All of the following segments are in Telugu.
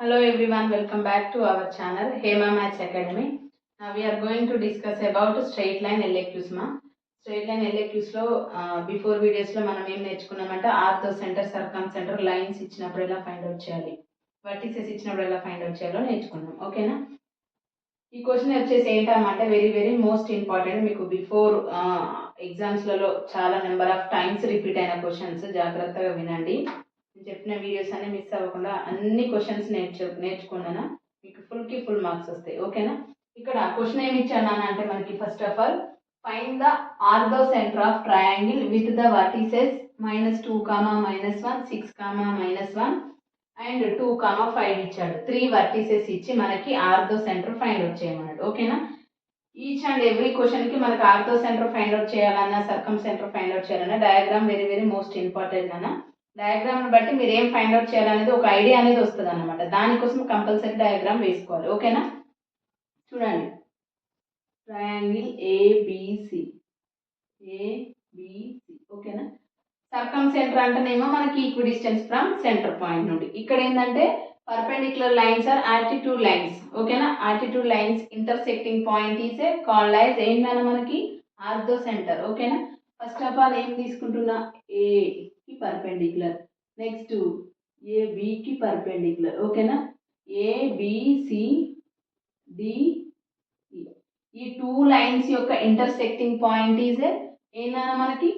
Hello everyone, welcome back to our channel Hema Maths Academy. Now we are going to discuss about straight line LAQs ma. Straight line LAQs లో బిఫోర్ వీడియోస్ లో మనం ఏం నేర్చుకున్నామంటే ఆర్థో సెంటర్ సర్కమ్ సెంటర్ లైన్స్ ఇచ్చినప్పుడు ఎలా ఫైండ్ అవుట్ చేయాలి, వర్టిసెస్ ఇచ్చినప్పుడు ఎలా ఫైండ్ అవుట్ చేయాలో నేర్చుకున్నాం. ఓకేనా? ఈ క్వశ్చన్ వచ్చేసి ఏంటంటే వెరీ మోస్ట్ ఇంపార్టెంట్. మీకు బిఫోర్ ఎగ్జామ్స్లలో చాలా నెంబర్ ఆఫ్ టైమ్స్ రిపీట్ అయిన క్వశ్చన్స్. జాగ్రత్తగా వినండి. నేను చెప్పిన వీడియోస్ అన్ని మిస్ అవ్వకుండా అన్ని క్వశ్చన్స్ నేర్చుకున్నాను. మీకు ఫుల్ మార్క్స్ వస్తాయి. ఓకేనా? ఇక్కడ క్వశ్చన్ ఏమి ఇచ్చాను అంటే మనకి first of all find the ortho centre of triangle with the vertices -2, -1, 6, -1 and 2, 5 ఇచ్చాడు. 3 వర్టిసెస్ ఇచ్చి మనకి ఆర్థో సెంటర్ ఫైండ్ అవుట్ చేయమన్నాడు. ఓకేనా? ఈచ్ అండ్ ఎవ్రీ క్వశ్చన్ కి మనకి ఆర్థో సెంటర్ ఫైండ్ అవుట్ చేయాలన్నా, సర్కమ్ సెంటర్ ఫైండ్ అవుట్ చేయాలన్నా డయాగ్రామ్ వెరీ మోస్ట్ ఇంపార్టెంట్ అన్న. డయాగ్రామ్ బట్టి మీరు ఏం ఫైండ్ అవుట్ చేయాలనేది ఒక ఐడియా అనేది వస్తుంది అనమాట. దానికోసం కంపల్సరీ డయాగ్రామ్ వేసుకోవాలి. ఓకేనా? చూడండి, ట్రయాంగిల్ ఏబిసి. ఓకేనా? సర్కమ్ సెంటర్ అంటేనేమో మనకి equidistance from centre point నుండి. ఇక్కడ ఏంటంటే perpendicular lines are altitude lines. ఓకేనా? Altitude lines intersecting point is called as ఏంటన్నా మనకి ఆర్థో సెంటర్. ఓకేనా? ఫస్ట్ ఆఫ్ ఆల్ ఏం తీసుకుంటున్నా, ఏ కి పర్పెండిక్యులర్, నెక్స్ట్ ఏ బి కి పర్పెండిక్యులర్. ఓకేనా? ఏ బి సి డి ఈ 2 లైన్స్ యొక్క ఇంటర్సెక్టింగ్ పాయింట్ ఈజ్ ఏంటన్నా మనకి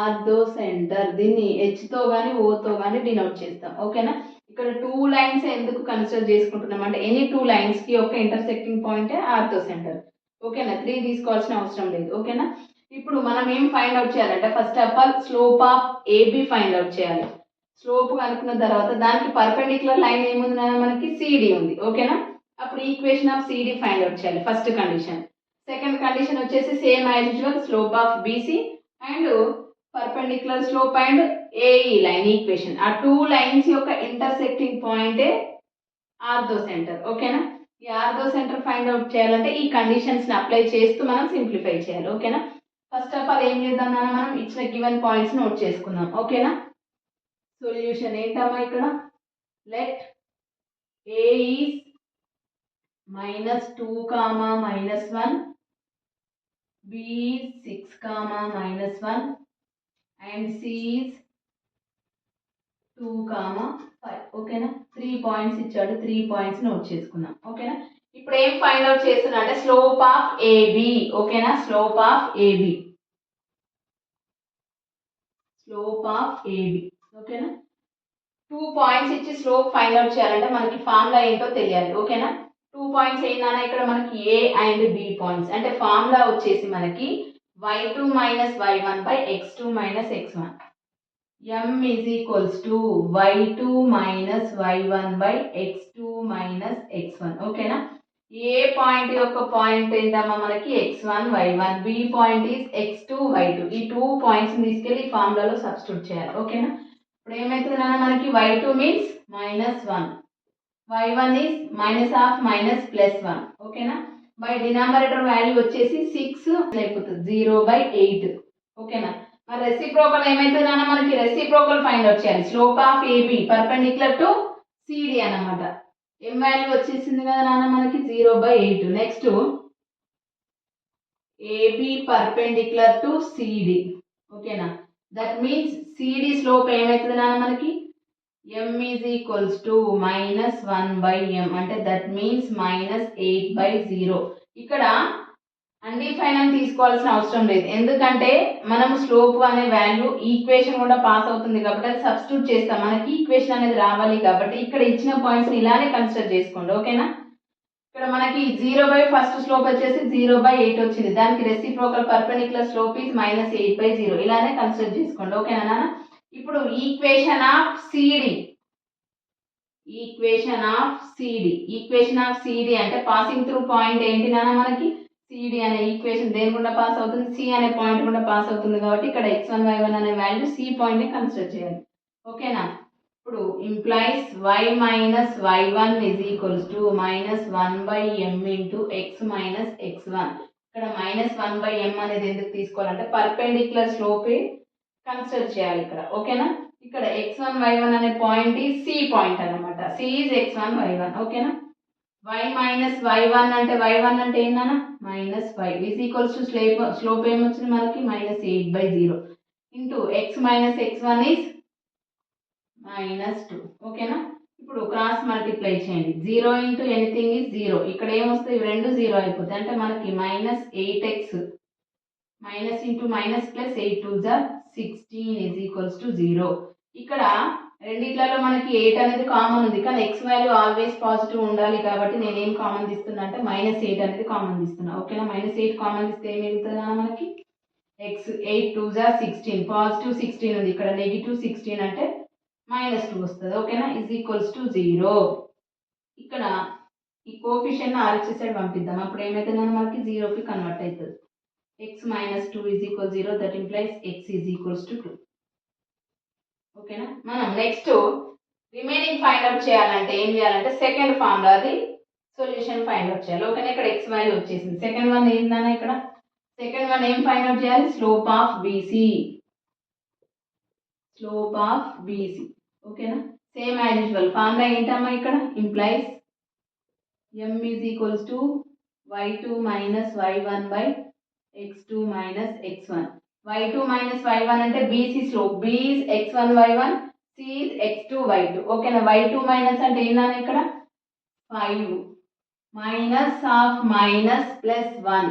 ఆర్థో సెంటర్. దీన్ని హెచ్ తో గానీ ఓ తో గానీ డినోట్ చేస్తాం. ఓకేనా? ఇక్కడ 2 లైన్స్ ఎందుకు కన్సిడర్ చేసుకుంటున్నాం అంటే ఎనీ 2 లైన్స్ కి యొక్క ఇంటర్సెక్టింగ్ పాయింట్ ఆర్థో సెంటర్. ఓకేనా? 3 తీసుకోవాల్సిన అవసరం లేదు. ఓకేనా? ఇప్పుడు మనం ఏం ఫైండ్ అవుట్ చేయాలంటే first of all slope of AB find out చేయాలి. స్లోప్ కనుక్కున్న తర్వాత దానికి పర్పెండిక్యులర్ లైన్ ఏముంది మనకి, సిడి ఉంది. ఓకేనా? అప్పుడు equation of CD find out చేయాలి ఫస్ట్ కండిషన్. సెకండ్ కండిషన్ వచ్చేసి same as usual slope of BC and perpendicular slope and AE line equation. ఆ 2 లైన్స్ యొక్క ఇంటర్సెక్టింగ్ పాయింటే ఆర్థో సెంటర్. ఓకేనా? ఈ ఆర్థో సెంటర్ ఫైండ్ అవుట్ చేయాలంటే ఈ కండిషన్స్ ని అప్లై చేస్తూ మనం సింప్లిఫై చేయాలి. ఓకేనా? ఫస్ట్ ఆఫ్ ఆల్ ఏం చేద్దాం, మనం ఇచ్చిన గివెన్ పాయింట్స్ నోట్ చేసుకుందాం. ఓకేనా? సొల్యూషన్ ఏంటమ్మా ఇక్కడ, let A is -2, -1, b is 6, -1 and c is 2, 5. ఓకేనా? 3 పాయింట్స్ ఇచ్చాడు. 3 పాయింట్స్ నోట్ చేసుకున్నాం. ఓకేనా? ఇప్పుడు ఏం ఫైండ్ అవుట్ చేస్తున్నా అంటే స్లోప్ ఆఫ్ ఏబి. ఓకేనా? Slope of AB. ఓకేనా? 2 పాయింట్స్ ఇచ్చి స్లోప్ ఫైండ్ అవుట్ చేయాలంటే మనకి ఫార్ములా ఏంటో తెలియాలి. ఓకేనా? 2 పాయింట్స్ ఏంటన్నా ఇక్కడ మనకి ఏ అండ్ బి పాయింట్స్. అంటే ఫార్ములా వచ్చేసి మనకి y2 - y1 x2 - x1. m is equals to y2 - y1 x2 - x1. ఓకేనా? ఏ పాయింట్ యొక్క పాయింట్ ఏంటమ్మా మనకి x1 y1, B point is x2 y2. ఈ 2 పాయింట్స్ తీసుకెళ్ళి ఈ ఫార్ములాలో సబ్స్టిట్యూట్ చేయాలి. ఓకేనా? ఇప్పుడు ఏమవుతుంది నాన్న మనకి y2 మీన్స్ -1, y1 ఈస్ -1. ఓకేనా? బై డినామినేటర్ వాల్యూ వచ్చేసి 6 అయిపోతుంది, 0/8. ఓకేనా? మరి రెసిప్రోకల్ ఏమైతుంది నాన్న మనకి, రెసిప్రోకల్ ఫైండ్ అవుట్ చేయాలి. Slope of AB perpendicular to CD అన్నమాట. ఎం వాల్యూ వచ్చేసింది కదా నాన్న మనకి 0/8. Next AB perpendicular to CD. ఓకేనా? దట్ మీన్స్ సిడి స్లోప్ ఏమైతుంది నాన్న మనకి m is equals to -1/m. అంటే దట్ మీన్స్ -8/0. ఇక్కడ అన్డిఫైన్ అని తీసుకోవాల్సిన అవసరం లేదు. ఎందుకంటే మనం స్లోప్ అనే వాల్యూ ఈక్వేషన్ కూడా పాస్ అవుతుంది కాబట్టి అది సబ్స్టిట్యూట్ చేస్తాం. మనకి ఈక్వేషన్ అనేది రావాలి కాబట్టి ఇక్కడ ఇచ్చిన పాయింట్స్ ఇలానే కన్సిడర్ చేసుకోండి. ఓకేనా? ఇక్కడ మనకి 0/ఫస్ట్ స్లోప్ వచ్చేసి 0/8 వచ్చింది. దానికి రెసిప్రోకల్ పర్పెండిక్యులర్ స్లోప్ ఈజ్ -8/0. ఇలానే కన్సిడర్ చేసుకోండి. ఓకేనా నాన్న? ఇప్పుడు ఈక్వేషన్ ఆఫ్ సిడి అంటే పాసింగ్ త్రూ పాయింట్ ఏంటి నాన్న మనకి సిడి అనే ఈక్వేషన్ దేని గుండా పాస్ అవుతుంది, సి అనే పాయింట్ గుండా పాస్ అవుతుంది కాబట్టి ఇక్కడ x1 y1 అనే వాల్యూ సి పాయింట్ ని కన్సిడర్ చేయాలి. ఓకేనా? ఇప్పుడు implies y - y1 is equals to -1/m into x - x1. ఇక్కడ -1/m అనేది ఎందుకు తీసుకోవాలంటే పర్పెండిక్యులర్ స్లోప్ కన్సిడర్ చేయాలి ఇక్కడ. ఓకేనా, ఇక్కడ x1 y1 అనే పాయింట్ ఈ సి పాయింట్ అన్నమాట. C is x1 y1. ఓకేనా, y మైనస్ y1 అంటే y1 అంటే ఏంటన్నా -5 ఈజ్ ఈక్వల్స్ టు స్లోప్ ఏమొచ్చింది మనకి -8/0 into x minus x1 is -2. ఓకేనా, ఇప్పుడు క్రాస్ మల్టిప్లై చేయండి. 0 ఇంటూ ఎనీథింగ్ ఈజ్ 0. ఇక్కడ ఏమొస్తాయి, ఇవి రెండు 0 అయిపోతాయి. అంటే మనకి -8x minus into minus plus 8 2 16 is equals to 0. ఇక్కడ రెండిట్లలో మనకి 8 అనేది కామన్ ఉంది, కానీ x వాల్యూ ఆల్వేస్ పాజిటివ్ ఉండాలి కాబట్టి నేను ఏం కామన్ తీస్తున్నా అంటే -8 అనేది కామన్ తీస్తున్నా. ఓకేనా, -8 కామన్ తీస్తే ఏం మిగులుతుంది మనకి x 8 2 16 పాజిటివ్ 16 ఉంది, ఇక్కడ నెగిటివ్ 16 అంటే -2 వస్తుంది. ఓకేనా, ఈజ్ ఈక్వల్స్ టు 0. ఇక్కడ ఈ కోఫిషియెంట్ RHS సైడ్ పంపిద్దాం. అప్పుడు ఏమవుతుందని మనకి 0కి కన్వర్ట్ అవుతుంది. x - 2 is equal 0, that implies x is equals to 2. ఓకేనా, మనం నెక్స్ట్ రిమైనింగ్ ఫైండ్ అవుట్ చేయాలంటే ఏం చేయాలంటే సెకండ్ ఫార్ములా అది సొల్యూషన్ ఫైండ్ అవుట్ చేయాలి. ఓకేనా, ఇక్కడ x వాల్యూ వచ్చేసింది. సెకండ్ వన్ ఏంటన్నా, ఇక్కడ సెకండ్ వన్ ఏం ఫైండ్ అవుట్ చేయాలి, slope of BC. Slope of BC. ఓకేనా, సేమ్ యాజ్ యూజువల్ ఫార్ములా ఏంటమ్మా, ఇక్కడ implies m is equals to y2 minus y1 by x2 minus x1. y2 minus y1 అంటే BC slope, B is x1 y1, C is x2 y2. ఓకేనా, y2 మైనస్ అంటే ఏంటన్నా ఇక్కడ 5 minus of minus plus 1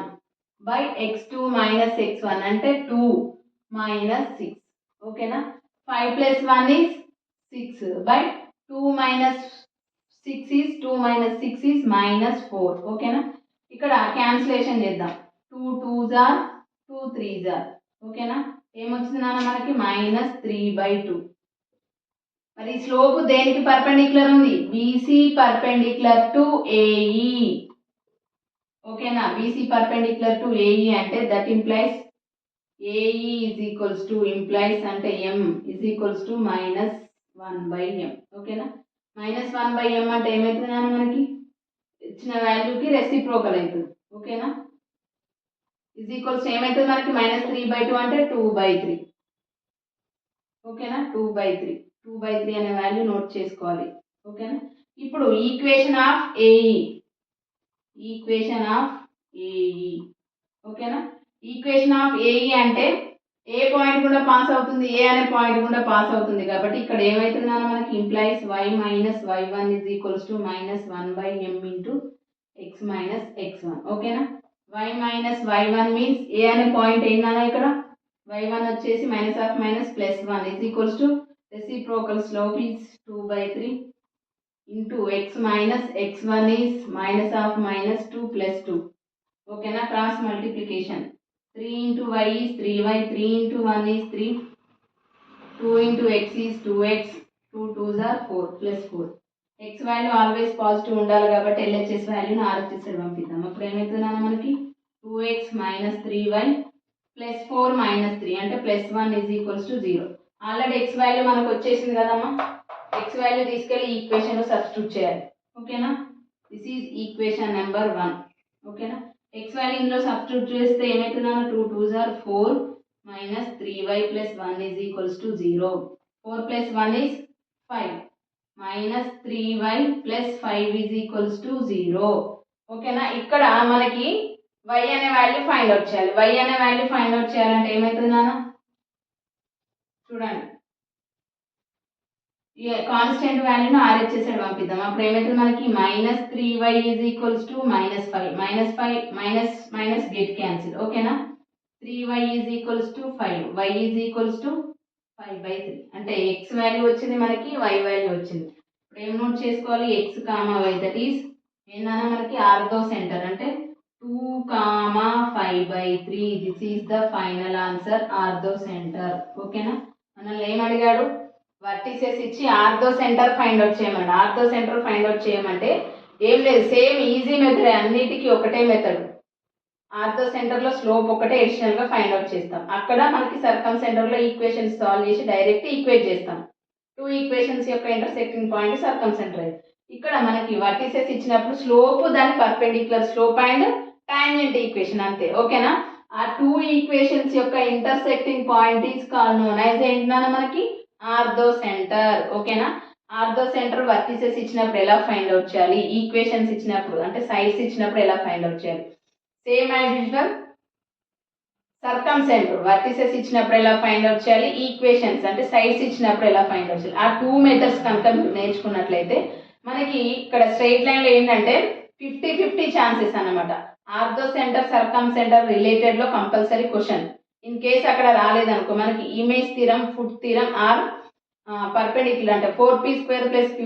by x2 minus x1 అంటే 2 మైనస్ 6. ఓకేనా, 5 plus 1 is 6 by 2 minus 6 is 2 minus 6 is -4. ఓకేనా, ఇక్కడ క్యాన్సిలేషన్ చేద్దాం. 2 2s are 2 3s are. ఓకేనా, ఏమొచ్చింది నాన్న మనకి -3/2. మరి స్లోప్ దేనికి పర్పెండిక్యులర్ ఉంది, BC పర్పెండిక్యులర్ టు AE. ఓకేనా, BC పర్పెండిక్యులర్ టు AE అంటే that implies AE is equals to implies అంటే m is equals to -1/m. ఓకేనా, -1/m అంటే ఏమవుతుంది నాన్న మనకి ఇచ్చిన వాల్యూకి రెసిప్రోకల్ అవుతుంది. ఓకేనా, ఈజ్ ఈక్వల్స్ ఏమవుతుంది మనకి -3/2 అంటే 2/3. ఓకేనా, 2/3 అనే వాల్యూ నోట్ చేసుకోవాలి. ఓకేనా, ఇప్పుడు ఈక్వేషన్ ఆఫ్ AE. ఓకేనా, ఈక్వేషన్ ఆఫ్ AE అంటే ఏ పాయింట్ గుండా పాస్ అవుతుంది, ఏ అనే పాయింట్ గుండా పాస్ అవుతుంది కాబట్టి ఇక్కడ ఏమవుతుంది అన్న మనకి implies y minus y1 is equals to -1/m into x minus x1. ఓకేనా, y మైనస్ y1 మీన్స్ ఏ అనే పాయింట్ ఏంటన్నా ఇక్కడ y1 వచ్చేసి minus of minus plus 1 is equals to reciprocal slope is 2/3 into x minus x1 is minus of minus 2 plus 2. ఓకేనా, cross multiplication 3 into y is 3y, 3 into 1 is 3, 2 into x is 2x, 2 2s are 4 plus 4. x value always positive ఉండాలి కాబట్టి LHS వాల్యూని RHS సైడ్ పంపిద్దాం. అప్పుడు ఏమవుతుందన్నా మనకి 2x minus 3y plus 4 minus 3 అంటే plus 1 is equals to 0. Already x value మనకు వచ్చేసింది కదమ్మా, x వాల్యూ తీసుకెళ్ళి ఈక్వేషన్లో సబ్స్టిట్యూట్ చేయాలి. ఓకేనా, దిస్ ఈజ్ ఈక్వేషన్ నెంబర్ 1. ఓకేనా, x వాల్యూ ఇందులో సబ్స్టిట్యూట్ చేస్తే ఏమవుతుందన్న 2 2s are 4 minus 3y plus 1 is equals to 0. 4 plus 1 is 5 minus 3y plus 5 is equals to 0. ఓకేనా, ఇక్కడ మనకి y అనే వాల్యూ ఫైండ్ అవుట్ చేయాలి. y అనే వాల్యూ ఫైండ్ అవుట్ చేయాలంటే ఏమవుతుంది నాన్న చూడండి, కాన్స్టెంట్ వాల్యూను RHS సైడ్ పంపిద్దాం. అప్పుడు ఏమవుతుంది మనకి -3y is equals to -5 minus get cancel. ఓకేనా, 3y is equals to 5, y is equals to 5/3 అంటే x వాల్యూ వచ్చింది మనకి, y వాల్యూ వచ్చింది. ఇప్పుడు ఏం నోట్ చేసుకోవాలి, x, y దట్ ఈస్ ఏంటన్నా మనకి ఆర్థో సెంటర్ అంటే 2, 5/3. This is the final answer, ortho centre. ఓకేనా, మనల్ని ఏం అడిగాడు, వర్టిసెస్ ఇచ్చి ఆర్థో సెంటర్ ఫైండ్ అవుట్ చేయమండి. ఆర్థో సెంటర్ ఫైండ్ అవుట్ చేయమంటే ఏం లేదు, సేమ్ ఈజీ మెథడ్, అన్నిటికీ ఒకటే మెథడ్. ఆర్థో సెంటర్లో స్లోప్ ఒకటే ఎడిషనల్గా ఫైండ్ అవుట్ చేస్తాం. అక్కడ మనకి సర్కమ్ సెంటర్లో ఈక్వేషన్స్ సాల్వ్ చేసి డైరెక్ట్ ఈక్వేట్ చేస్తాం. 2 ఈక్వేషన్స్ యొక్క ఇంటర్సెక్టింగ్ పాయింట్ సర్కమ్ సెంటర్. ఇక్కడ మనకి వర్టిసెస్ ఇచ్చినప్పుడు స్లోప్ దాని perpendicular slope and tangent equation అంతే. ఓకేనా, ఆ టూ ఈక్వేషన్స్ యొక్క intersecting point is called known as ఏంటన్నా మనకి ఆర్థో సెంటర్. ఓకేనా? ఆర్థో సెంటర్ వర్టిసెస్ ఇచ్చినప్పుడు ఎలా ఫైండ్ అవుట్ చేయాలి, ఈక్వేషన్స్ ఇచ్చినప్పుడు అంటే సైడ్స్ ఇచ్చినప్పుడు ఎలా ఫైండ్ అవుట్ చేయాలి. Same as usual circumcentre vertices ఇచ్చినప్పుడు ఎలా ఫైండ్ అవుట్ చేయాలి, ఈక్వేషన్స్ అంటే సైడ్స్ ఇచ్చినప్పుడు ఎలా ఫైండ్ అవుట్ చేయాలి. ఆ టూ మెథడ్స్ కనుక మీరు నేర్చుకున్నట్లయితే మనకి ఇక్కడ స్ట్రైట్ లైన్లో ఏంటంటే 50-50 ఛాన్సెస్ అన్నమాట. ఆర్థో సెంటర్ సర్కమ్ సెంటర్ రిలేటెడ్లో కంపల్సరీ క్వశ్చన్. ఇన్ కేస్ అక్కడ రాలేదనుకో మనకి image theorem, foot theorem or perpendicular అంటే 4p² + q²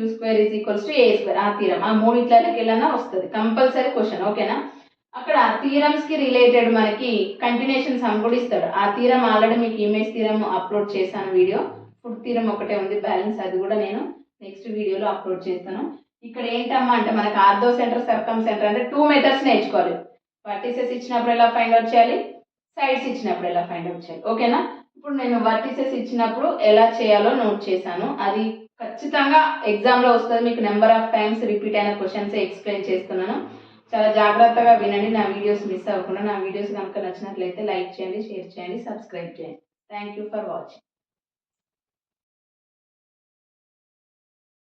= a² ఆ థీరం, ఆ మూడిట్లకి వెళ్ళినా వస్తుంది కంపల్సరీ క్వశ్చన్. ఓకేనా? అక్కడ థీరమ్స్ కి రిలేటెడ్ మనకి కంటిన్యూషన్ సమ్ కూడా ఇస్తాడు. ఆ థీరం ఆల్రెడీ మీకు ఇమేజ్ థీరం అప్లోడ్ చేశాను వీడియో. ఫుడ్ థీరం ఒకటే ఉంది బ్యాలెన్స్, అది కూడా నేను నెక్స్ట్ వీడియోలో అప్లోడ్ చేస్తాను. ఇక్కడ ఏంటమ్మా అంటే మనకి ఆర్థో సెంటర్ సర్కమ్ సెంటర్ అంటే టూ మెథడ్స్ నేర్చుకోవాలి. వర్టిసెస్ ఇచ్చినప్పుడు ఎలా ఫైండ్ అవుట్ చేయాలి, సైడ్స్ ఇచ్చినప్పుడు ఎలా ఫైండ్ అవుట్ చేయాలి. ఓకేనా? ఇప్పుడు నేను వర్టిసెస్ ఇచ్చినప్పుడు ఎలా చేయాలో నోట్ చేశాను. అది ఖచ్చితంగా ఎగ్జామ్లో వస్తుంది మీకు. నెంబర్ ఆఫ్ టైమ్స్ రిపీట్ అయిన క్వశ్చన్స్ ఎక్స్ప్లెయిన్ చేస్తున్నాను. చాలా జాగ్రత్తగా వినండి, నా వీడియోస్ మిస్ అవ్వకుండా. నా వీడియోస్ కనుక నచ్చినట్లయితే లైక్ చేయండి, షేర్ చేయండి, సబ్స్క్రైబ్ చేయండి. Thank you for watching.